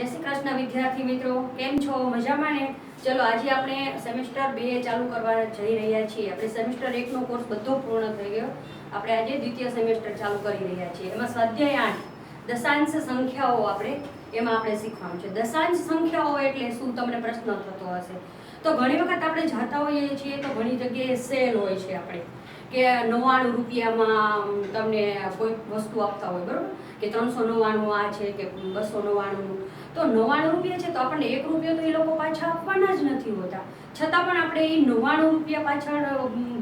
जय श्री कृष्ण विद्यार्थी मित्रों, केम छो? मजामां ने? चलो आज આપણે સેમેસ્ટર 2 ચાલુ કરવા જઈ રહ્યા છીએ। આપણે સેમેસ્ટર 1 નો કોર્સ બધો પૂર્ણ થઈ ગયો। આપણે આજે દ્વિતીય સેમેસ્ટર ચાલુ કરી રહ્યા છીએ। એમાં સ્વાધ્યાય 8 દશાંશ સંખ્યાઓ આપણે શીખવાનું છે। દશાંશ સંખ્યાઓ એટલે શું તમને પ્રશ્ન થતો હશે। તો ઘણી વખત આપણે જાતા હોઈએ છીએ તો ઘણી જગ્યાએ સેલ હોય છે આપણે કે 99 રૂપિયામાં તમને કોઈ વસ્તુ આપતા હોય, બરોબર, કે 399 આ છે કે 299। તો 99 રૂપિયા છે તો આપણને 1 રૂપિયો તો એ લોકો પાછા આપવાના જ નથી હોતા, છતાં પણ આપણે એ 99 રૂપિયા પાછળ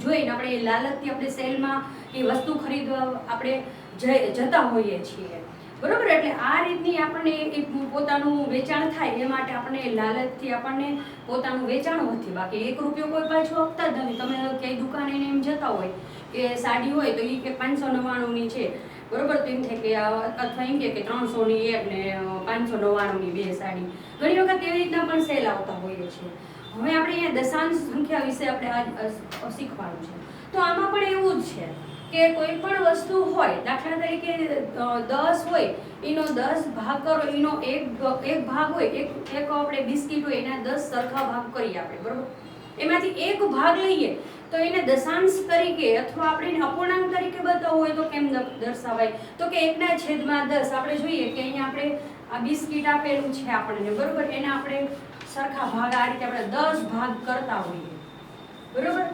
જોઈને આપણે એ લાલચથી આપણે સેલમાં એ વસ્તુ ખરીદવા આપણે જતા હોઈએ છીએ, બરોબર। એટલે આ રીતની આપણને એક પોતાનું વેચાણ થાય એ માટે આપણને લાલચથી આપણને પોતાનું વેચાણ વધે, બાકી 1 રૂપિયો કોઈ પાછો આપતા જ નથી। તમે ક્યાંય દુકાને એમ જતા હોય કે સાડી હોય તો એ કે 599ની છે, બરોબર, તો એમ થાય કે અથવા એમ કે 300ની એક ને 599ની બે સાડી, ઘણી વખત એવી રીતના પણ સેલ આવતા હોઈએ છીએ। હવે આપણે અહીંયા દશાંશ સંખ્યા વિશે આપણે શીખવાનું છે। તો આમાં પણ એવું જ છે કે કોઈ પણ વસ્તુ હોય, દાખલા તરીકે 10 હોય એનો 10 ભાગ કરો, એનો એક ભાગ હોય, એક આપણે બિસ્કિટ હોય એના 10 સરખા ભાગ કરીએ આપણે, બરોબર, એમાંથી એક ભાગ લઈએ તો એને દશાંશ તરીકે અથવા આપણે એને અપૂર્ણાંક તરીકે બતાવવું હોય તો કેમ દર્શાવાય? તો કે 1/10। આપણે જોઈએ કે અહીંયા આપણે આ બિસ્કિટ આપેલું છે આપણને, બરોબર, એને આપણે સરખા ભાગ આ રીતે આપણે 10 ભાગ કરતા હોઈએ, બરોબર,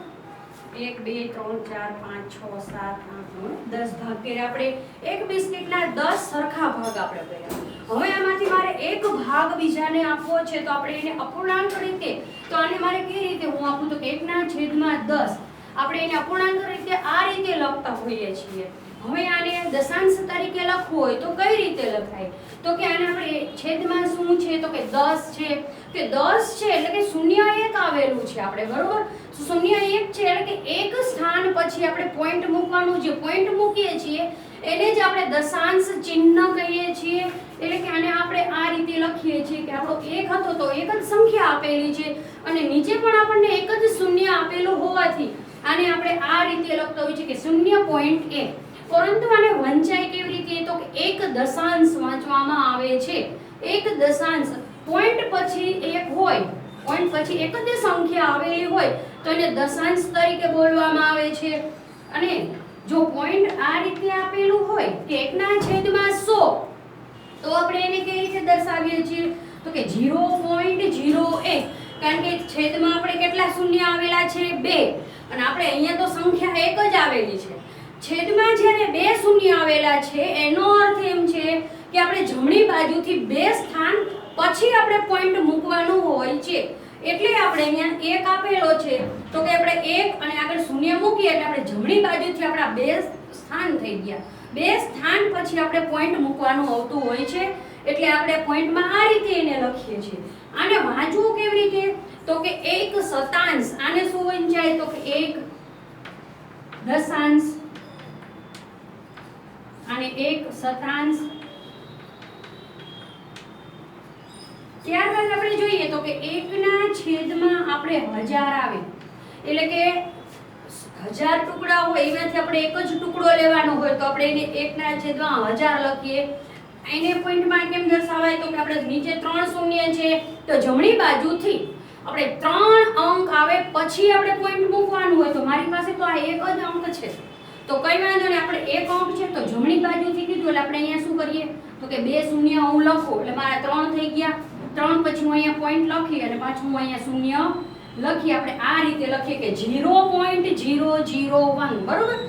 1 2 3 4 5 6 7 8 9 10 ભાગ કર્યા આપણે, એક બિસ્કિટના 10 સરખા ભાગ આપણે કર્યા। હવે આમાંથી મારે એક ભાગ બીજાને આપવો છે તો આપણે એને અપૂર્ણાંક રીતે, તો આને મારે કેવી રીતે હું આપું? તો કે 1/10 આપણે એને અપૂર્ણાંક રીતે આ રીતે લખતા હોઈએ છીએ। હવે આને દશાંશ તરીકે લખવું હોય તો કઈ રીતે લખાય? તો કે આને આપણે છેદમાં શું છે તો કે 10 છે, કે 10 છે એટલે કે 0 1 આવેલું છે આપણે, બરોબર, 0 1 છે એટલે કે એક સ્થાન પછી આપણે પોઈન્ટ મૂકવાનું, જે પોઈન્ટ મૂકીએ છીએ એને જ આપણે દશાંશ ચિહ્ન કહીએ છીએ। એટલે કે આને આપણે આ રીતે લખીએ છીએ કે આપણો 1 હતો તો એક જ સંખ્યા આપેલી છે અને નીચે પણ આપણને એક જ શૂન્ય આપેલું હોવાથી આને આપણે આ રીતે લખતા હોઈએ છીએ કે 0.1। પરંતુ આને વંચાય કેવી રીતે? તો કે એક દશાંશ વાંચવામાં આવે છે। એક દશાંશ પોઈન્ટ પછી એક હોય, પોઈન્ટ પછી એક જ સંખ્યા આવેલી હોય તો એને દશાંશ તરીકે બોલવામાં આવે છે। અને જો પોઈન્ટ આ રીતે આપેલું હોય કે 1/100 તો આપણે એને કઈ રીતે દર્શાવીએ છીએ? તો કે 0.01, કારણ કે છેદમાં આપણે કેટલા શૂન્ય આવેલા છે? 2, અને આપણે અહીંયા તો સંખ્યા એક જ આવેલી છે। છેદમાં જ્યારે 2 શૂન્ય આવેલા છે એનો અર્થ એમ છે કે આપણે જમણી બાજુથી 2 સ્થાન પછી આપણે પોઈન્ટ મૂકવાનું હોય છે। એટલે આપણે અહીંયા 1 આપેલો છે તો કે આપણે 1 અને આગળ શૂન્ય મૂકીએ એટલે આપણે જમણી બાજુથી આપણા 2 સ્થાન થઈ ગયા, 2 સ્થાન પછી આપણે પોઈન્ટ મૂકવાનું આવતું હોય છે। એટલે આપણે પોઈન્ટમાં આ રીતે એને લખીએ છીએ। આને વાંચવું કેવી રીતે? તો કે 1 શતાંશ, આને શું વંચાય? તો કે 1 દશાંશ, આને 1 શતાંશ। ત્યારબાદ આપણે જોઈએ તો કે 1/1000 આપણે 1000 આવે એટલે કે 1000 ટુકડા હોય એમાંથી આપણે એક જ ટુકડો લેવાનો હોય તો આપણે એને 1/1000 લખીએ। એને પોઈન્ટમાં કેમ દર્શાવાય? તો કે આપણે નીચે 3 શૂન્ય છે તો જમણી બાજુથી આપણે 3 અંક આવે પછી આપણે પોઈન્ટ મૂકવાનું હોય, તો મારી પાસે તો આ એક જ અંક છે તો કઈ વાંધો નહીં, આપણે એક અંક છે તો જમણી બાજુથી કીધું એટલે આપણે અહીંયા શું કરીએ? તો કે 2 શૂન્ય હું લખું એટલે મારા 3 થઈ ગયા, 3 પછી હું અહીંયા પોઈન્ટ લખી અને પાછું હું અહીંયા શૂન્ય લખી, આપણે આ રીતે લખીએ કે 0.001, બરોબર।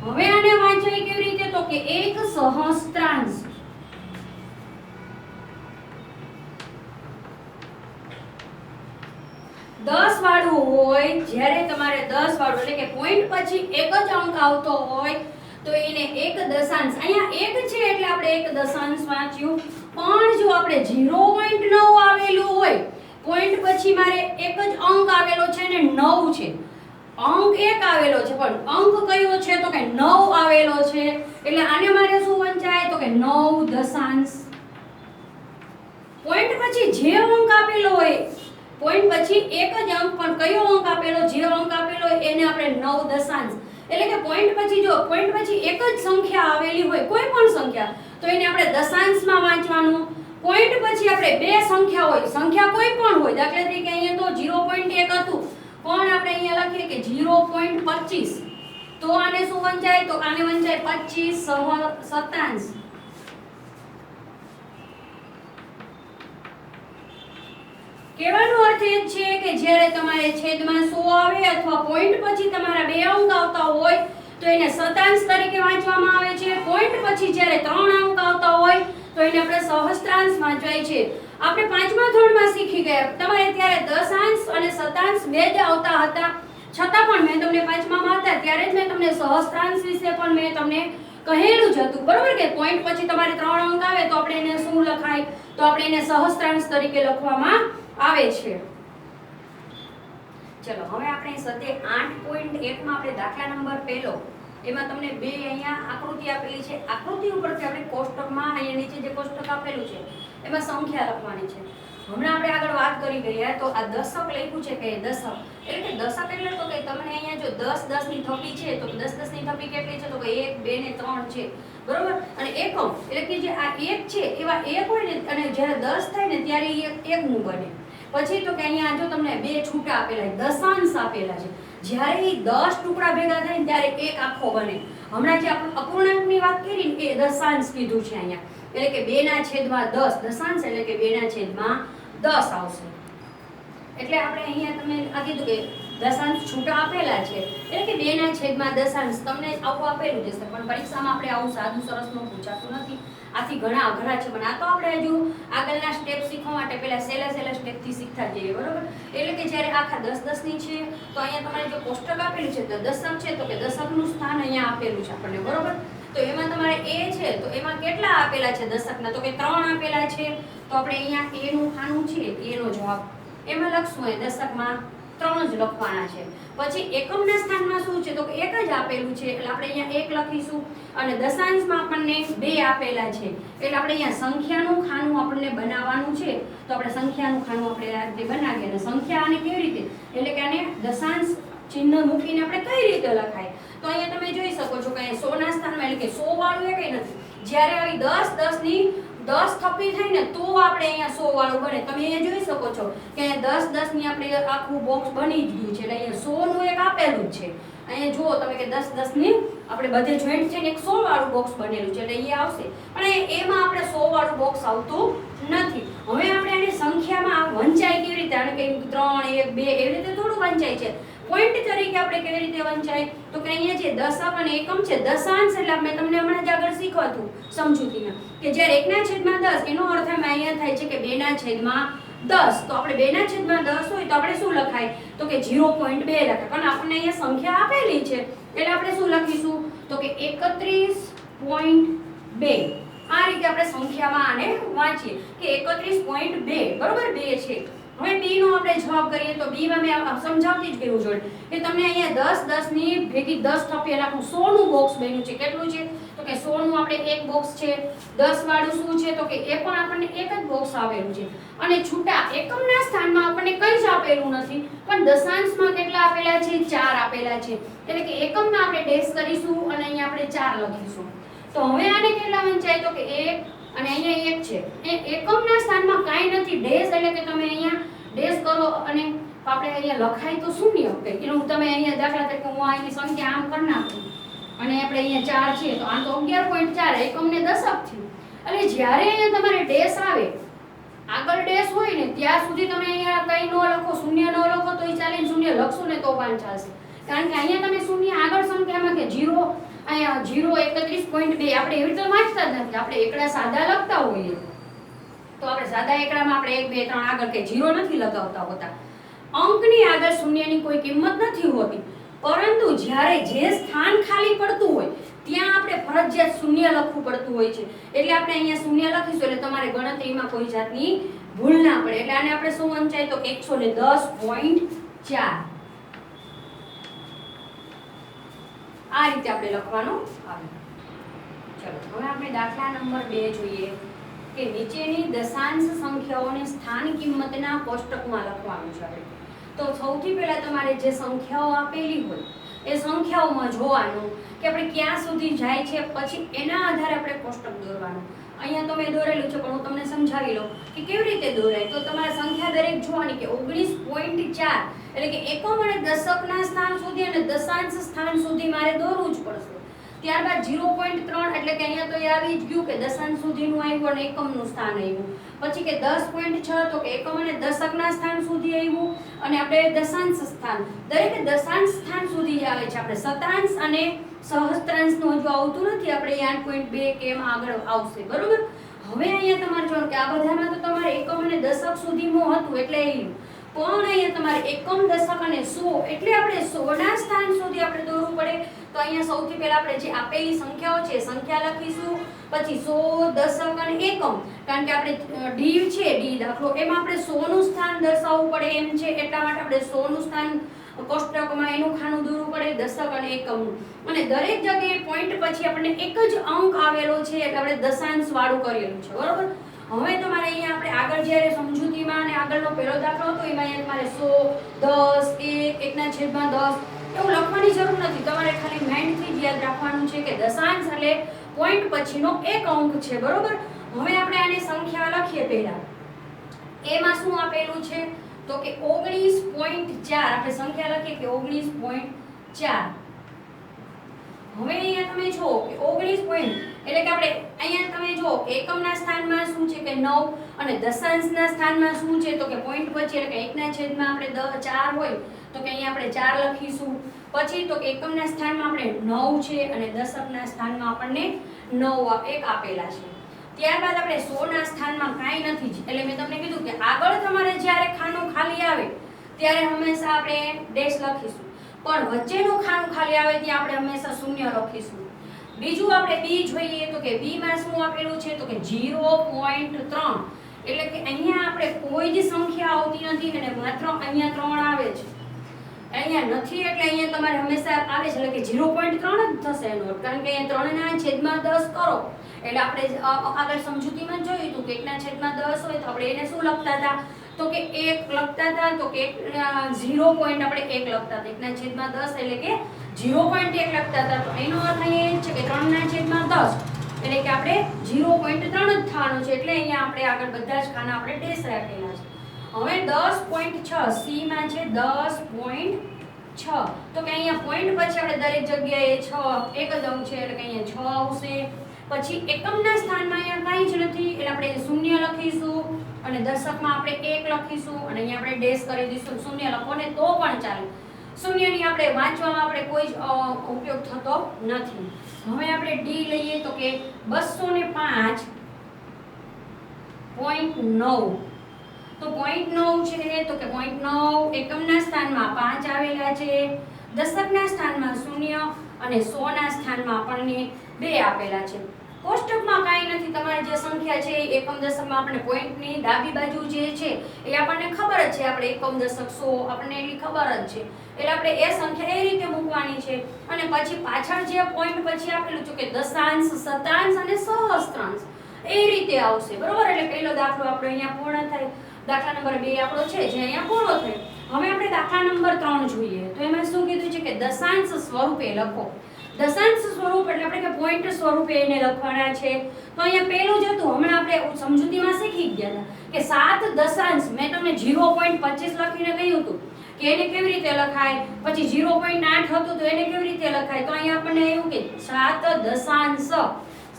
હવે આને વાંચાય કેવી રીતે? તો કે 1 સહસ્ત્રાંશ, 10 વાળું હોય, જ્યારે તમારે 10 વાળું એટલે કે પોઈન્ટ પછી એક જ અંક આવતો હોય તો એને 1 દશાંશ, અહીંયા 1 છે એટલે આપણે 1 દશાંશ વાંચ્યું, પણ જો આપણે 0.9 આવેલું હોય, પોઈન્ટ પછી મારે એક જ અંક આવેલો છે ને 9 છે, અંક એક આવેલો છે પણ અંક કયો છે? તો કે 9 આવેલો છે, એટલે આને મારે શું વંચાય? તો કે 9 દશાંશ। પોઈન્ટ પછી જે અંક આપેલો હોય, પોઈન્ટ પછી એક જ અંક પણ કયો અંક આપેલો? જે અંક આપેલો હોય એને આપણે 9 દશાંશ, એટલે કે પોઈન્ટ પછી જો પોઈન્ટ પછી એક જ સંખ્યા આવેલી હોય કોઈ પણ સંખ્યા તો એને આપણે દશાંશમાં વાંચવાનું, પોઈન્ટ પછી આપણે બે સંખ્યા હોય, સંખ્યા કોઈ પણ હોય, દાખલા તરીકે અહીંયા તો 0.1 હતું, પણ આપણે અહીંયા લખીએ કે 0.25, તો આને શું વંચાય? તો આને વંચાય 25 શતાંશ. કહેવાનો અર્થ એ છે કે જ્યારે તમારે છેદમાં 100 આવે અથવા પોઈન્ટ પછી તમારા બે અંક આવતા હોય તો એને શતાંશ તરીકે વાંચવામાં આવે છે. પોઈન્ટ પછી જ્યારે 3 અંક આવતા હોય તો એને આપણે સહસ્ત્રાંશ વાંચવાય છે. આપણે 5મા ધોરણમાં શીખી ગયા, તમારે ત્યારે દશાંશ અને શતાંશ બે જ આવતા હતા, છતાં પણ મેં તમને 5મામાં હતા ત્યારે જ મેં તમને સહસ્ત્રાંશ વિશે પણ મેં તમને કહેલું જ હતું, બરોબર? કે પોઈન્ટ પછી તમારે 3 અંક આવે તો આપણે એને શું લખાય? તો આપણે એને સહસ્ત્રાંશ તરીકે લખવામાં આવે છે. ચલો હવે આપણે સ્વાધ્યાય 8.1 માં આપણે દાખલા નંબર પહેલો, એમાં તમને બે અહીંયા આકૃતિ આપેલી છે. આકૃતિ ઉપરથી આપણે કોષ્ટકમાં અહીંયા નીચે જે કોષ્ટક આપેલું છે એમાં સંખ્યા લખવાની છે. હમણાં આપણે આગળ વાત કરી ગયા તો આ દશક લખ્યું છે કે દશક, એટલે કે દશક એટલે તો કે તમને અહીંયા જો 10 10 ની થપ્પી છે તો 10 10 ની થપ્પી કેટલી છે? તો કે 1 2 ને 3 છે, બરોબર? અને એકમ એટલે કે જે આ 1 છે એવા 1 હોય ને, અને જ્યારે 10 થાય ને ત્યારે એ 1 નું બને. પછી તો કે અહીંયા જો તમને બે છૂટા આપેલા છે, દશાંશ આપેલા છે, જ્યારે એ 10 ટુકડા ભેગા થાય ને ત્યારે એક આખો બને. હમણાં જે આપણે અપૂર્ણાંકની વાત કરી ને એ દશાંશ કીધું છે અહીંયા, એટલે કે 2/10, દશાંશ એટલે કે 2/10 આવશે. એટલે આપણે અહીંયા તમે આ કીધું કે દશાંશ છૂટા આપેલા છે, એટલે કે 2/10 તમને આવું આપેલું જશે, પણ પરીક્ષામાં આપણે આવું સાદું સરસનું પૂછાતું નથી. આથી ઘણા અઘરા છે, પણ આ તો આપણે હજુ આગળના સ્ટેપ શીખવા માટે પહેલા સહેલા સ્ટેપથી શીખતા જઈએ, બરોબર? એટલે કે જ્યારે આખા 10 10 ની છે તો અહીંયા તમારે જો કોષ્ટક આપેલું છે તો દશક છે, તો કે દશકનું સ્થાન અહીંયા આપેલું છે આપણને, બરોબર? તો એમાં તમારે a છે તો એમાં કેટલા આપેલા છે દશકના? તો કે 3 આપેલા છે, તો આપણે અહીંયા a નું ખાનું છે, a નો જવાબ એમાં લખશું. એ દશકમાં 3 જ લખવાના છે. પછી એકમના સ્થાનમાં શું છે? તો કે 1 જ આપેલું છે, એટલે આપણે અહીંયા 1 લખીશું. અને દશાંશમાં આપણને 2 આપેલા છે, એટલે આપણે અહીંયા સંખ્યાનું ખાનું આપણને બનાવવાનું છે, તો આપણે સંખ્યાનું ખાનું આપણે આ રીતે બનાવીએ. અને સંખ્યા આને કેવી રીતે, એટલે કે આને દશાંશ ચિહ્ન મૂકીને આપણે કઈ રીતે લખાય? તો અહીંયા તમે જોઈ શકો છો કે 100 ના સ્થાનમાં, એટલે કે 100 વાળું એ કઈ નથી, જ્યારે આવી 10 10 ની 10 થપ્પી થાય ને તો આપણે અહીંયા 100 વાળું બને. તમે અહીંયા જોઈ શકો છો કે 10 10 ની આપણે આખું બોક્સ બની જ ગયું છે, એટલે અહીંયા 100 નું એક આપેલું જ છે. અહીંયા જુઓ તમે કે 10 10 ની આપણે બધે જોઈન્ટ છે ને એક 100 વાળું બોક્સ બનેલું છે, એટલે અહીંયા આવશે. પણ એમાં આપણે 100 વાળું બોક્સ આવતું નથી. હવે આપણે આને સંખ્યામાં વંચાય કેવી રીતે? આને કે 3 1 2 એવી રીતે થોડું વંચાય છે. પોઈન્ટ તરીકે આપણે કેવી રીતે વંચાય? તો કે અહીંયા જે દશક અને એકમ છે, દશાંશ એટલે મેં તમને હમણાં જ આગળ શીખવાતું સમજૂતીમાં કે જ્યારે 1/10 એનો અર્થ અહીંયા થાય છે કે 2/10. તો આપણે 2/10 હોય તો આપણે શું લખાય? તો કે 0.2 લખાય. પણ આપણને અહીંયા સંખ્યા આપેલી છે એટલે આપણે શું લખીશું? તો કે 31.2. આ રીતે આપણે સંખ્યામાં આને વાંચીએ કે 31.2, બરોબર? 2 છે. હવે b નો આપણે જવાબ કરીએ તો b માં મેં સમજાવતી જ ગયું જોડે કે તમને અહીંયા 10 10 ની ભેગી 10 થપ્પી એટલે આખું 100 નું બોક્સ બન્યું છે. કેટલું છે? તો કે 100 નું આપણે એક બોક્સ છે. 10 વાળું શું છે? તો કે એ પણ આપણને એક જ બોક્સ આવેલું છે. અને છૂટા એકમના સ્થાનમાં આપણને કંઈ જ આપેલું નથી, પણ દશાંશમાં કેટલા આપેલા છે? 4 આપેલા છે, એટલે કે એકમમાં આપણે ડેશ કરીશું અને અહીંયા આપણે 4 લખીશું. તો હવે આને કેટલા વંચાય? તો કે 1 અને અહીંયા 1 છે. એ એકમના સ્થાનમાં કાંઈ નથી, ડેશ એટલે કે તમે અહીંયા ડેશ કરો અને આપણે અહીંયા લખાય તો શૂન્ય. એનું તમે અહીંયા દાખલા તરીકે હું અહીંની સંખ્યા આમ કરી નાખું અને આપણે અહીંયા 4 છે તો આ તો 11.4 એકમને દશક થયું. એટલે જ્યારે અહીંયા તમારે ડેશ આવે, આગળ ડેશ હોય ને ત્યાં સુધી તમે અહીંયા કંઈ ન લખો, શૂન્ય ન લખો તો ચાલે, શૂન્ય લખશો ને તો પણ ચાલશે. કારણ કે અહીંયા તમે શૂન્ય આગળ સંખ્યામાં કે 0 અહીંયા 31.2 આપણે એવી રીતે વાંચતા જ નથી. આપણે એકડા સાદા લખતા હોઈએ તો આપણે સાદા એકડામાં આપણે 1 2 3 આગળ કે 0 નથી લગાવતા હોતા. અંકની આગળ શૂન્યની કોઈ કિંમત નથી હોતી, પરંતુ જ્યારે જે સ્થાન ખાલી પડતું હોય ત્યાં આપણે ફરજિયાત શૂન્ય લખવું પડતું હોય છે. એટલે આપણે અહીંયા શૂન્ય લખીશું એટલે તમારે ગણતરીમાં કોઈ જાતની ભૂલ ના પડે. એટલે આને આપણે શું વંચાય? તો 110.4. આ રીતે આપણે લખવાનું આવે. ચલો હવે આપણે દાખલા નંબર 2 જોઈએ કે નીચેની દશાંશ સંખ્યાઓને સ્થાન કિંમતના કોષ્ટકમાં લખવાનું છે આપણે. તો સૌથી પહેલા તમારે જે સંખ્યાઓ આપેલી હોય એ સંખ્યાઓમાં જોવાનું કે આપણે ક્યાં સુધી જાય છે, પછી એના આધારે આપણે કોષ્ટક દોરવાનું. અહીંયા તો મેં દોરેલું છે, પણ હું તમને સમજાવી લઉં કે કેવી રીતે દોરાય. તો તમારે સંખ્યા દરેક જોવાની કે 19.4 એટલે કે એકમ અને દશકના સ્થાન સુધી અને દશાંશ સ્થાન સુધી મારે દોરવું જ પડશે. ત્યારબાદ 0.3 એટલે કે અહીંયા તો એ આવી જ ગયું કે દશાંશ સુધીનું આવ્યું અને એકમનું સ્થાન આવ્યું. પછી કે 10.6 તો કે એકમ અને દશકના સ્થાન સુધી આવ્યું અને આપણે દશાંશ સ્થાન દરેક દશાંશ સ્થાન સુધી જ આવે છે. આપણે શતાંશ અને સહસ્ત્રાંશનું હજુ આવતું નથી, આપણે 8.2 કે એમાં આગળ આવશે. બરોબર. હવે અહીંયા તમારે જોવાનું કે આ બધામાં તો તમારે એકમ અને દશક સુધીનું હતું એટલે આવ્યું, પણ અહીંયા તમારે એકમ દશક અને 100 એટલે આપણે 100 ના સ્થાન સુધી આપણે દોરવું પડે. તો અહીંયા સૌથી પહેલા આપણે જે આપેલી સંખ્યાઓ છે સંખ્યા લખીશું, પછી 100 દશક અને એકમ, કારણ કે આપણે ડી છે ડી દાખલો એમાં આપણે 100 નું સ્થાન દર્શાવવું પડે એમ છે, એટલા માટે આપણે 100 નું સ્થાન કોષ્ટકમાં એનું ખાનું દોરવું પડે દશક અને એકમનું. અને દરેક જગ્યાએ પોઈન્ટ પછી આપણને એક જ અંક આવેલો છે એટલે આપણે દશાંશ વાળું કરેલું છે. બરોબર. હવે તમારે અહીંયા આપણે આગળ જ્યારે સમજૂતીમાં અને આગળનો પહેલો દાખલો હતો એમાં અહીંયા તમારે 100 10 1 1/10 એવું લખવાની જરૂર નથી. તમારે ખાલી માઇન્ડથી જ યાદ રાખવાનું છે કે દશાંશ એટલે પોઈન્ટ પછીનો એક અંક છે. બરોબર. હવે આપણે આની સંખ્યા લખીએ. પહેલા એમાં શું આપેલું છે તો કે 19.4 આપણે સંખ્યા લખીએ કે 19.4. હવે અહીંયા તમે જો કે 19 પોઈન્ટ એટલે કે આપણે અહીંયા તમે જો કે એકમના સ્થાનમાં શું છે કે 9 અને દશાંશના સ્થાનમાં શું છે તો કે પોઈન્ટ પછી એટલે કે 1 ના છેદમાં આપણે 4 હોય તો કે અહીંયા આપણે 4 લખીશું. પછી તો કે એકમના સ્થાનમાં આપણે 9 છે અને દશકના સ્થાનમાં આપણને 9 એક આપેલા છે. ત્યારબાદ આપણે 100 ના સ્થાનમાં કાંઈ નથી એટલે મેં તમને કીધું કે આગળ તમારે જ્યારે ખાનું ખાલી આવે ત્યારે હંમેશા આપણે ડેશ લખીશું, પણ વચ્ચેનું ખાનું ખાલી આવે ત્યાં આપણે હંમેશા શૂન્ય લખીશું. બીજું આપણે બી જોઈએ તો કે બી માં શું આપેલું છે તો કે 0.3 એટલે કે અહીંયા આપણે કોઈ જ સંખ્યા આવતી નથી અને માત્ર અહીંયા 3 આવે છે. અહીંયા નથી એટલે અહીંયા તમારે હંમેશા આવે છે એટલે કે 0.3 જ થશે એનો અર્થ, કારણ કે અહીંયા 3 ના છેદમાં 10 કરો એટલે આપણે આગળ સમજૂતીમાં જોયું હતું કે 1 ના છેદમાં 10 હોય તો આપણે એને શું લખતા હતા તો કે 1 લખતા હતા, તો કે 0 પોઈન્ટ આપણે 1 લખતા હતા. 1 ના છેદમાં 10 એટલે કે 0.1 લખતા હતા. તો એનો અર્થ અહીંયા એ છે કે 3 ના છેદમાં 10 એટલે કે આપણે 0.3 જ થવાનું છે, એટલે અહીંયા આપણે આગળ બધા જ ખાના આપણે ડેશ રાખેલા છે. હવે 10.6 સી માં છે 10.6 તો કે અહીંયા પોઈન્ટ પછી આપણે દરેક જગ્યાએ 6 એક જ અંક છે એટલે કે અહીંયા 6 આવશે. પછી એકમના સ્થાનમાં અહીંયા કાંઈ જ નથી એટલે આપણે શૂન્ય લખીશું અને દશકમાં આપણે 1 લખીશું અને અહીંયા આપણે ડેશ કરી દઈશું. શૂન્ય લખો ને તો પણ ચાલે, શૂન્યની આપણે વાંચવામાં આપણે કોઈ જ ઉપયોગ થતો નથી. હવે આપણે ડી લઈએ તો કે 205.9 તો 0.9 છે તો કે 0.9 એકમના સ્થાનમાં 5 આવેલા છે, દશકના સ્થાનમાં 0 અને 100 ના સ્થાનમાં આપણને 2 આપેલા છે. કોષ્ટકમાં કાંઈ નથી, તમારી જે સંખ્યા છે એકમ દશકમાં આપણે પોઈન્ટની ડાબી બાજુ જે છે એ આપણને ખબર જ છે, આપણે એકમ દશક 100 આપણને એટલી ખબર જ છે એટલે આપણે એ સંખ્યા એ રીતે મૂકવાની છે. અને પછી પાછળ જે પોઈન્ટ પછી આપેલું છે કે દશાંશ શતાંશ અને સહસ્ત્રાંશ એ રીતે આવશે. બરોબર. એટલે પહેલો દાખલો આપણો અહીંયા પૂર્ણ થાય. દાખલા નંબર 2 આપણો છે જે અહીંયા પૂરો થયો. હવે આપણે દાખલા નંબર 3 જોઈએ તો એમાં શું કીધું છે કે દશાંશ સ્વરૂપે લખો. દશાંશ સ્વરૂપ એટલે આપણે કે પોઈન્ટ સ્વરૂપે એને લખવાના છે. તો અહીંયા પહેલું જ હતું, હમણાં આપણે સમજૂતીમાં શીખી ગયા હતા કે 7 દશાંશ મેં તમને 0.25 લખીને કહ્યું હતું કે એને કેવી રીતે લખાય, પછી 0.8 હતું તો એને કેવી રીતે લખાય. તો અહીંયા આપણને એવું કે 7 દશાંશ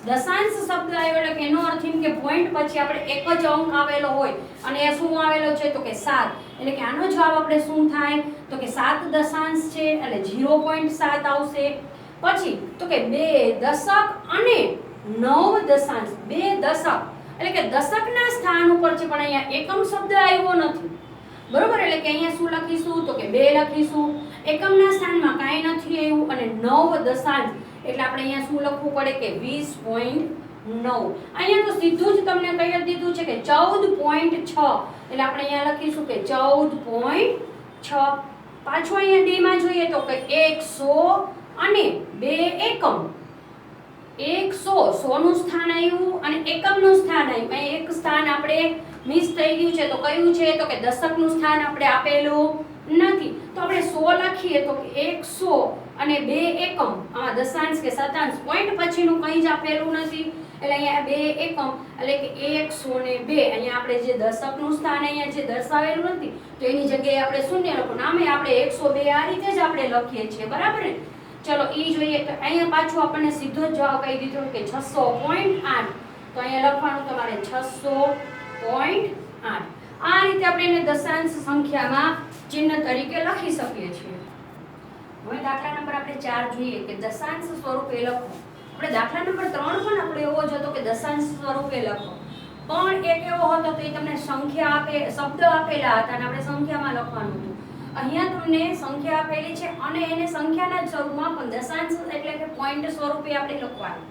દશાંશ શબ્દ આવ્યો એટલે કે એનો અર્થ એમ કે પોઈન્ટ પછી આપણે એક જ અંક આવેલો હોય અને એ શું આવેલો છે તો કે 7 એટલે કે આનો જવાબ આપણે શું થાય તો કે 7 દશાંશ છે એટલે 0.7 આવશે. પછી તો કે 2 દશક અને 9 દશાંશ 2 દશક એટલે કે દશકના સ્થાન ઉપર છે પણ અહીંયા એકમ શબ્દ આવ્યો નથી. બરોબર. એટલે કે અહીંયા શું લખીશું તો કે 2 લખીશું, એકમના સ્થાનમાં કાંઈ નથી આવ્યું અને 9 દશાંશ એટલે આપણે અહીંયા શું લખવું પડે કે 20.9. અહીંયા તો સીધું જ તમને કહી દીધું છે કે 14.6 એટલે આપણે અહીંયા લખીશું કે 14.6. પાછું અહીંયા ડી માં જોઈએ તો કે 100 અને 2 એકમ 100 નું સ્થાન આવ્યું અને એકમનું સ્થાન આવ્યું. અહીં એક સ્થાન આપણે મિસ થઈ ગયું છે તો કયું છે તો કે દશકનું સ્થાન આપણે આપેલું નથી. તો આપણે 100 લખીએ તો 100 અને 2 એકમ આ દશાંશ કે શતાંશ પોઈન્ટ પછીનું કંઈ જ આપેલું નથી એટલે અહીંયા 2 એકમ એટલે કે 102 અહીંયા આપણે જે દશકનું સ્થાન અહીંયા જે દર્શાવેલું નથી તો એની જગ્યાએ આપણે શૂન્ય લખવાનું. આમે આપણે 102 આ રીતે જ આપણે લખીએ છીએ, બરાબર ને. ચલો ઈ જોઈએ તો અહીંયા પાછું આપણને સીધો જ જવાબ કહી દીધો કે 600.8. તો અહીંયા લખવાનું તમારે 600.8. આ રીતે આપણે એને દશાંશ સંખ્યામાં ચિહ્ન તરીકે લખી શકીએ છીએ. હવે દાખલા નંબર આપણે 4 જોઈએ કે દશાંશ સ્વરૂપે લખો. આપણે દાખલા નંબર 3 પણ આપણે એવો જ હતો કે દશાંશ સ્વરૂપે લખો, પણ એક એવો હતો તો એ તમને સંખ્યા શબ્દ આપેલા હતા અને આપણે સંખ્યામાં લખવાનું હતું. અહીંયા તમને સંખ્યા આપેલી છે અને એને સંખ્યાના જ સ્વરૂપમાં પણ દશાંશ એટલે કે પોઈન્ટ સ્વરૂપે આપણે લખવાનું,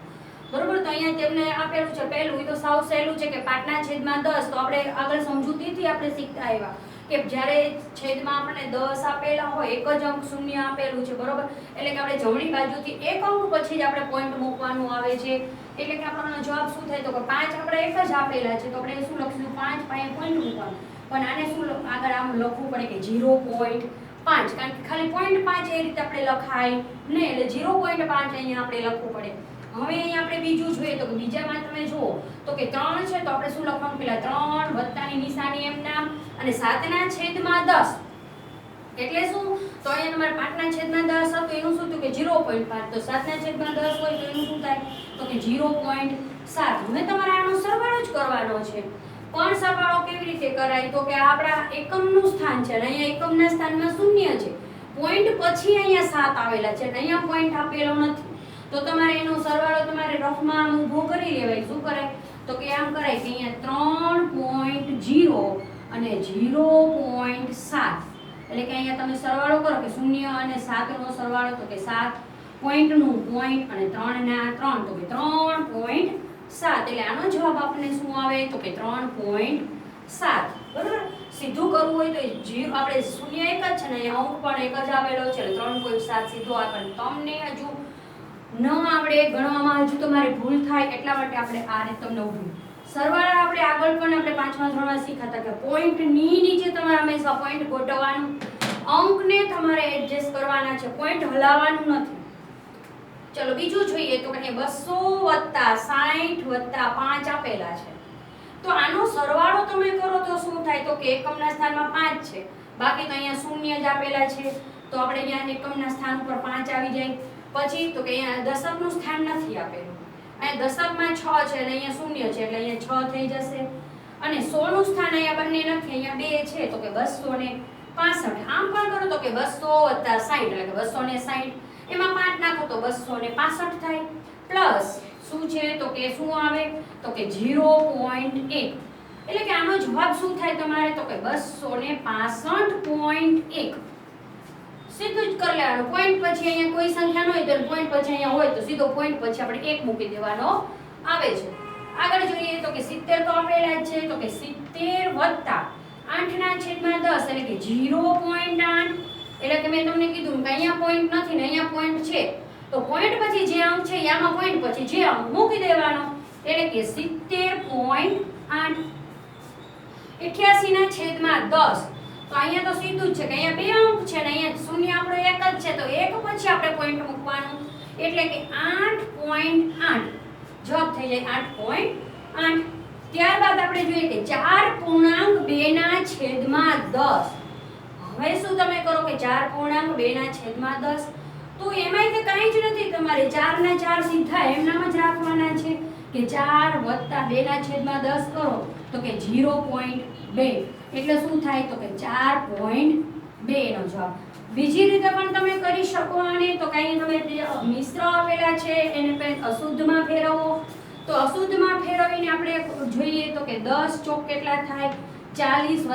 બરોબર. તો અહીંયા તેમને આપેલું છે પહેલું, એ તો સાવ સહેલું છે કે 5/10. તો આપણે આગળ સમજૂતીથી આપણે શીખતા આવ્યા કે જ્યારે છેદમાં આપણે 10 આપેલા હોય, એક જ અંક શૂન્ય આપેલું છે, બરોબર. એટલે કે આપણે જમણી બાજુથી એક અંક પછી જ આપણે પોઈન્ટ મૂકવાનું આવે છે. એટલે કે આપણો જવાબ શું થાય તો કે 5 આપણે એક જ આપેલા છે તો આપણે શું લખીશું 5 પાસે પોઈન્ટ મૂકવાનું. પણ આને શું આગળ આમ લખવું પડે કે 0.5, કારણ કે ખાલી 0.5 એ રીતે આપણે લખાય નહીં, એટલે 0.5 અહીંયા આપણે લખવું પડે. હવે અહીંયા આપણે બીજું જોઈએ તો કે બીજામાં તમે જુઓ તો કે 3 છે તો આપણે શું લખવાનું, પેલા 3 વત્તાની નિશાની એમ નામ અને 7/10 એટલે શું તો અહીંયા તમારે 5/10 હતું એનું શું થયું કે 0.5. તો 7/10 હોય તો એનું શું થાય તો કે 0.7. હવે તમારે આનો સરવાળો જ કરવાનો છે. પણ સરવાળો કેવી રીતે કરાય તો કે આપણા એકમનું સ્થાન છે અને અહીંયા એકમના સ્થાનમાં શૂન્ય છે, પોઈન્ટ પછી અહીંયા 7 આવેલા છે અને અહીંયા પોઈન્ટ આપેલો નથી. તો તમારે એનો સરવાળો તમારે રફમાં ઊભો કરી લેવાય. શું કરાય તો કે આમ કરાય કે અહીંયા 3.0 અને 0.7 એટલે કે અહીંયા તમે સરવાળો કરો કે 0 અને 7 નો સરવાળો તો કે 7 પોઈન્ટનું પોઈન્ટ અને 3 ના 3 તો કે 3.7. એટલે આનો જવાબ આપણને શું આવે તો કે 3.7, બરાબર. સીધું કરવું હોય તો આપણે શૂન્ય એક જ છે ને અહીંયા અંક પણ એક જ આવેલો છે એટલે 3.7 સીધો આવે. તમને હજુ ન આવડે ગણવામાં, હજુ તમારે ભૂલ થાય એટલા માટે આપણે આ રીતે તમને ઊભું સરવાળા આપણે આગળ પણ આપણે 5મા ધોરણમાં શીખાતા કે પોઈન્ટ ની નીચે તમારે હંમેશા પોઈન્ટ ગોઠવવાનું, અંકને તમારે એડજસ્ટ કરવાના છે, પોઈન્ટ હલાવવાનું નથી. ચલો બીજું જોઈએ તો કે 200 + 60 + 5 આપેલા છે. તો આનો સરવાળો તમે કરો તો શું થાય તો કે એકમના સ્થાનમાં 5 છે, બાકી તો અહીંયા શૂન્ય જ આપેલા છે. તો આપણે અહીંયા એકમના સ્થાન ઉપર 5 આવી જાય. પછી તો કે અહીંયા દશકનું સ્થાન નથી આપેલું, અહીંયા દશકમાં 6 છે અને અહીંયા શૂન્ય છે એટલે અહીંયા 6 થઈ જશે. અને 100 નું સ્થાન અહીંયા બંને નથી, અહીંયા 2 છે તો કે 265. આમ પણ કરો તો કે 200 + 60 એટલે કે 260. એમાં 5 નાખો તો 265 થાય. પ્લસ શું છે તો કે શું આવે તો કે 0.1 એટલે કે આનો જવાબ શું થાય તમારે તો કે 265.1. સીધું જ કરી લેવાનું. પોઈન્ટ પછી અહીંયા કોઈ સંખ્યા ન હોય તો પોઈન્ટ પછી અહીંયા હોય તો સીધો પોઈન્ટ પછી આપણે 1 મૂકી દેવાનો આવે છે. આગળ જોઈએ તો કે 70 તો આપેલા જ છે તો કે 70 + 8/10 એટલે કે 0.8. એટલે કે મેં તમને કીધું કે અહીંયા પોઈન્ટ નથી ને અહીંયા પોઈન્ટ છે તો પોઈન્ટ પછી જે અંક છે આમાં પોઈન્ટ પછી જે અંક મૂકી દેવાનો એટલે કે 70.8. 88/10 તો અહીંયા તો સીધું જ છે કે અહીંયા 2 અંક છે ને અહીંયા શૂન્ય આપણો એક જ છે તો એક પછી આપણે પોઈન્ટ મૂકવાનું એટલે કે 8.8. જવાબ થઈ જાય 8.8. ત્યારબાદ આપણે જોઈએ કે 4.2/10. હવે શું તમે કરો કે 4.2/10 તો એમાંય તો કાંઈ જ નથી, તમારે 4 ના 4 સીધા એમનામ જ રાખવાના છે કે 4 + 2/10 કરો તો કે 0.2 એટલે શું થાય તો કે 4.2 નો જવાબ. બીજી રીતે પણ તમે કરી શકો અને તો કાંઈ તમે મિશ્ર આપેલા છે એને પણ અશુદ્ધમાં ફેરવો તો અશુદ્ધમાં ફેરવીને આપણે જોઈએ તો કે 10 ચોક કેટલા થાય 40 +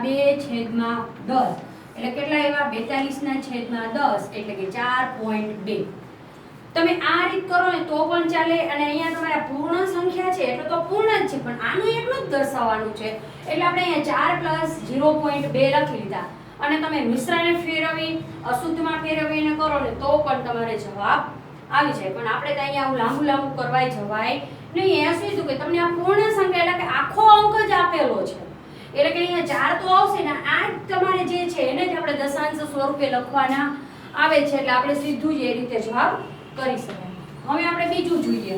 2/10 એટલે કેટલા એવા 42/10 એટલે કે 4.2. તમે આ રીત કરો ને તો પણ ચાલે અને અહીંયા તમારા પૂર્ણ સંખ્યા છે એટલે તો પૂર્ણ જ છે પણ આનું એટલું જ દર્શાવવાનું છે એટલે આપણે અહીંયા 4 + 0.2 લખી લીધા. અને તમે મિશ્રને ફેરવી અશુદ્ધમાં ફેરવીને કરો ને તો પણ તમારે જવાબ આવી જાય. પણ આપણે તો અહીંયા આવું લાંબુ કરવાય જવાય નહીં. એ શું કે તમને આ પૂર્ણ સંખ્યા એટલે કે આખો અંક જ આપેલો છે એટલે કે અહીંયા 4 તો આવશે ને આ તમારે જે છે એને જ આપણે દશાંશ સ્વરૂપે લખવાના આવે છે એટલે આપણે સીધું જ એ રીતે જવાબ કરી શકાય. હવે આપણે બીજું જોઈએ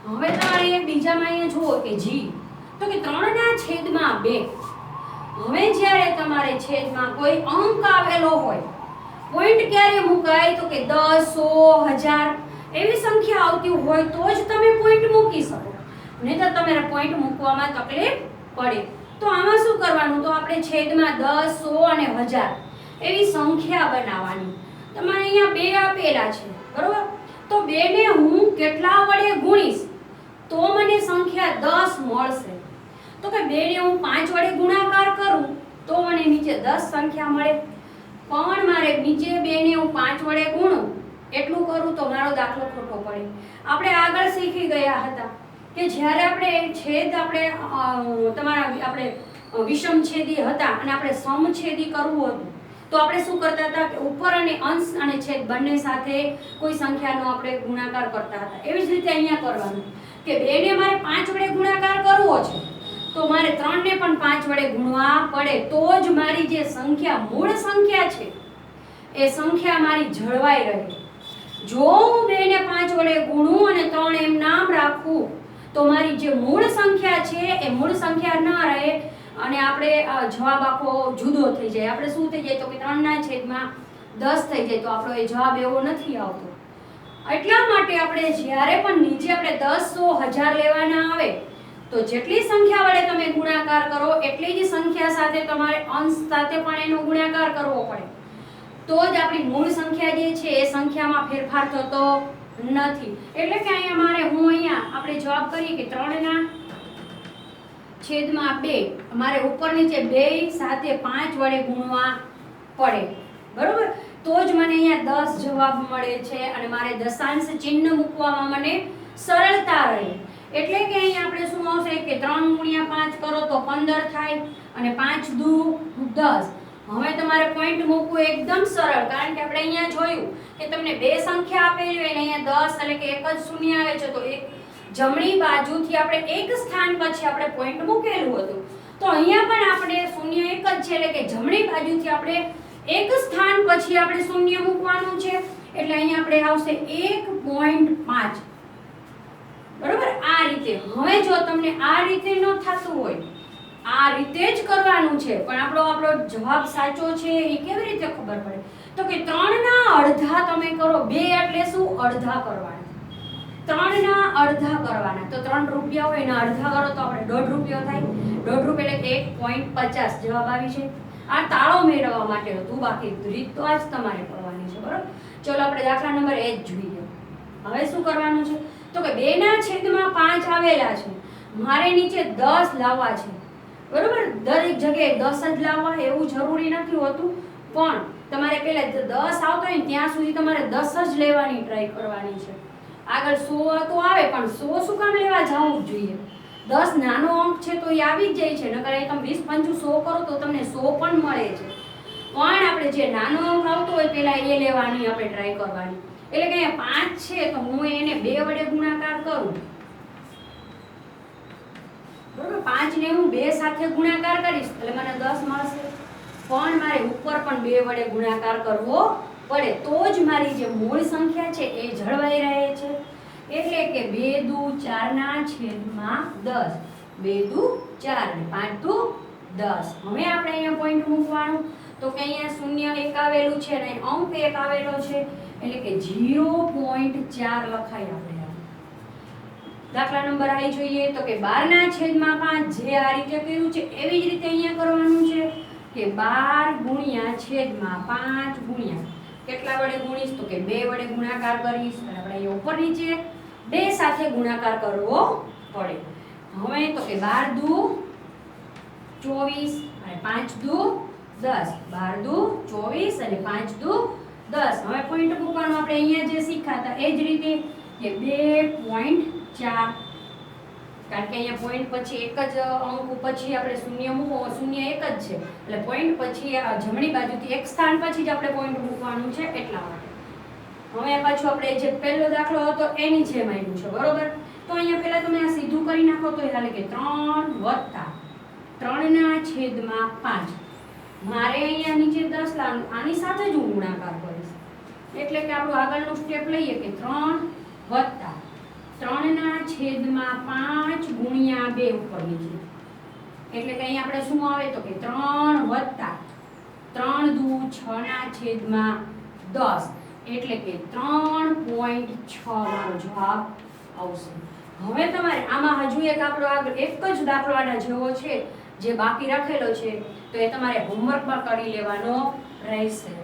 હવે તમારે એક બીજામાં અહીંયા જુઓ કે જી, તો કે 3/2. હવે જ્યારે તમારે છેદમાં કોઈ અંક આવેલો હોય, પોઈન્ટ ક્યારે મુકાય તો કે 10, 100, 1000 એવી સંખ્યા આવતી હોય તો જ તમે પોઈન્ટ મૂકી શકો, નહીંતર તમારે પોઈન્ટ મૂકવામાં તકલીફ પડે. તો આમાં શું કરવાનું, તો આપણે છેદમાં 10, 100 અને 1000 એવી સંખ્યા બનાવવાની. તમારે અહીંયા 2 આપેલા છે, બરોબર? તો 2 ને હું કેટલા વડે ગુણીશ તો મને સંખ્યા 10 મળશે. તો કે 2 ને હું 5 વડે ગુણાકાર કરું તો મને નીચે 10 સંખ્યા મળે. પણ મારે નીચે 2 ને હું 5 વડે ગુણું એટલું કરું તો મારો દાખલો ખોટો પડે. આપણે આગળ શીખી ગયા હતા કે જ્યારે આપણે છેદ આપણે વિષમછેદી હતા અને આપણે સમછેદી કરવું હતું તો આપણે શું કરતા હતા કે ઉપર અને અંશ અને છેદ બંને સાથે કોઈ સંખ્યાનો આપણે ગુણાકાર કરતા હતા. એવી જ રીતે અહીંયા કરવાનું કે 2 ને મારે 5 વડે ગુણાકાર કરવો છે તો મારે 3 ને પણ 5 વડે ગુણવા પડે તો જ મારી જે સંખ્યા મૂળ સંખ્યા છે એ સંખ્યા મારી જળવાઈ રહે. જો હું 2 ને 5 વડે ગુણું અને 3 એમ નામ રાખું તો મારી જે મૂળ સંખ્યા છે એ મૂળ સંખ્યા ન રહે અને આપણે જવાબ આખો જુદો થઈ જાય. આપણે શું થઈ જાય તો કે 3/10 થઈ જાય, તો આપણો એ જવાબ એવો નથી આવતો. એટલા માટે આપણે જ્યારે પણ નીચે આપણે 10, 100, 1000 લેવાના આવે તો જેટલી સંખ્યા વડે તમે ગુણાકાર કરો એટલી જ સંખ્યા સાથે તમારે અંશ સાથે પણ એનો ગુણાકાર કરવો પડે, તો જ આપણી મૂળ સંખ્યા જે છે એ સંખ્યામાં ફેરફાર થતો નથી. એટલે કે અહીંયા આપણે જવાબ કરીએ કે 3/2 મારે ઉપર નીચે 2 સાથે 5 વડે ગુણવા પડે, બરોબર? તો જ મને અહીંયા 10 જવાબ મળે છે અને મારે દશાંશ ચિહ્ન મૂકવામાં મને સરળતા રહે. એટલે કે અહીંયા આપણે શું આવશે કે 3 × 5 કરો તો 15 થાય અને 5 દુ 10. હવે તમારે પોઈન્ટ મૂકવું એકદમ સરળ, કારણ કે આપણે અહીંયા જોયું કે તમને બે સંખ્યા આપેલી હોય અને અહીંયા 10 એટલે કે એક જ શૂન્ય આવે છે, તો એક જમણી બાજુથી આપણે એક સ્થાન પછી આપણે પોઈન્ટ મૂકેલું હતું. તો અહીંયા પણ આપણે શૂન્ય એક જ છે એટલે કે જમણી બાજુથી આપણે એક સ્થાન પછી આપણે શૂન્ય મૂકવાનું છે, એટલે અહીંયા આપણે આવશે 1.5, બરોબર? આ રીતે. હવે જો તમને આ રીતે ન થતું હોય, આ રીતે જ કરવાનું છે, પણ આપણો જવાબ સાચો છે એ કેવી રીતે ખબર પડે તો કે 3/2 તમે કરો. 2 એટલે શું? અડધા કરવાના. 3/2 કરવાના, તો 3 રૂપિયા હોય એના અડધા કરો તો આપણે 1.5 રૂપિયો થાય. 1.5 રૂપિયા એટલે 1.50 જવાબ આવી છે. આ તાળો મેળવવા માટે હતું, બાકી રીત તો આ જ તમારે કરવાની છે, બરોબર? ચલો આપણે દાખલા નંબર 1 જોઈએ. હવે શું કરવાનું છે તો કે 2/5 આવેલા છે, મારે નીચે 10 લાવવા છે, બરોબર? દરેક જગ્યાએ 10 જ લાવવા એવું જરૂરી નથી હોતું, પણ તમારે પહેલા 10 આવતો હોય ને ત્યાં સુધી તમારે 10 જ લેવાની ટ્રાય કરવાની છે. આગળ 100 તો આવે, પણ 100 શું કામ લેવા જવું જોઈએ? 10 નાનો અંક છે તો એ આવી જ જાય છે, નકર એ તમે 20, 25, 100 કરો તો તમને 100 પણ મળે છે. પણ આપણે જે નાનો અંક આવતો હોય પહેલા એ લેવાની આપણે ટ્રાય કરવાની. એટલે કે 5 છે તો હું એને 2 વડે ગુણાકાર કરું, બરોબર? 5 ને હું 2 સાથે ગુણાકાર કરીશ એટલે મને 10 મળશે. પણ મારે ઉપર પણ 2 વડે ગુણાકાર કરવો પડે તો જ મારી જે મૂળ સંખ્યા છે એ જળવાઈ રહે છે. એટલે કે 2 દુ 4/10, 2 દુ 4 અને 5 દુ 10. હવે આપણે અહીંયા પોઈન્ટ મૂકવાનું તો કે અહીંયા શૂન્ય એક આવેલું છે અને અંક એક આવેલો છે એટલે કે 0.4 લખાય. આપણે દાખલા નંબર આવી જોઈએ તો કે 12/5 જે આ રીતે કર્યું છે એવી જ રીતે અહીંયા કરવાનું છે કે 12/5 ગુણ્યા કેટલા વડે ગુણીશ તો કે 2 વડે ગુણાકાર કરીશ અને આપણે અહીંયા ઉપર નીચે 2 સાથે ગુણાકાર કરવો પડે. હવે તો કે 12 દુ 24 અને 5 દુ 10, 12 દુ 24 અને 5 દુ 10. હવે પોઈન્ટ મૂકવાનું આપણે અહીંયા જે શીખ્યા એ જ રીતે કે 2.4, કારણ કે અહીંયા પોઈન્ટ પછી એક જ અંક પછી આપણે શૂન્ય મૂકો, શૂન્ય એક જ છે એટલે પોઈન્ટ પછી જમણી બાજુથી એક સ્થાન પછી જ આપણે પોઈન્ટ મૂકવાનું છે, એટલા માટે. હવે પાછું આપણે જે પહેલો દાખલો હતો એની જેમ આવ્યું છે, બરોબર? તો અહીંયા પહેલા તમે આ સીધું કરી નાખો તો હાલે કે 3 વત્તા 3/5. મારે અહીંયા નીચે 10 લાવવાનું, આની સાથે જ હું ગુણાકાર કરીશ એટલે કે આપણું આગળનું સ્ટેપ લઈએ કે 3 વત્તા 3/5 6/5 ગુણ્યા 2 ઉપર નીચે એટલે કે અહીં આપણે શું આવે તો કે 3 વત્તા 3 દુ 6/10 એટલે કે 3.6 મારો જવાબ આવશે. હવે તમારે આમાં હજુ એક આપણો આગળ એક જ દાખલો આના જેવો છે જે બાકી રાખેલો છે તો એ તમારે હોમવર્કમાં કરી લેવાનો રહેશે.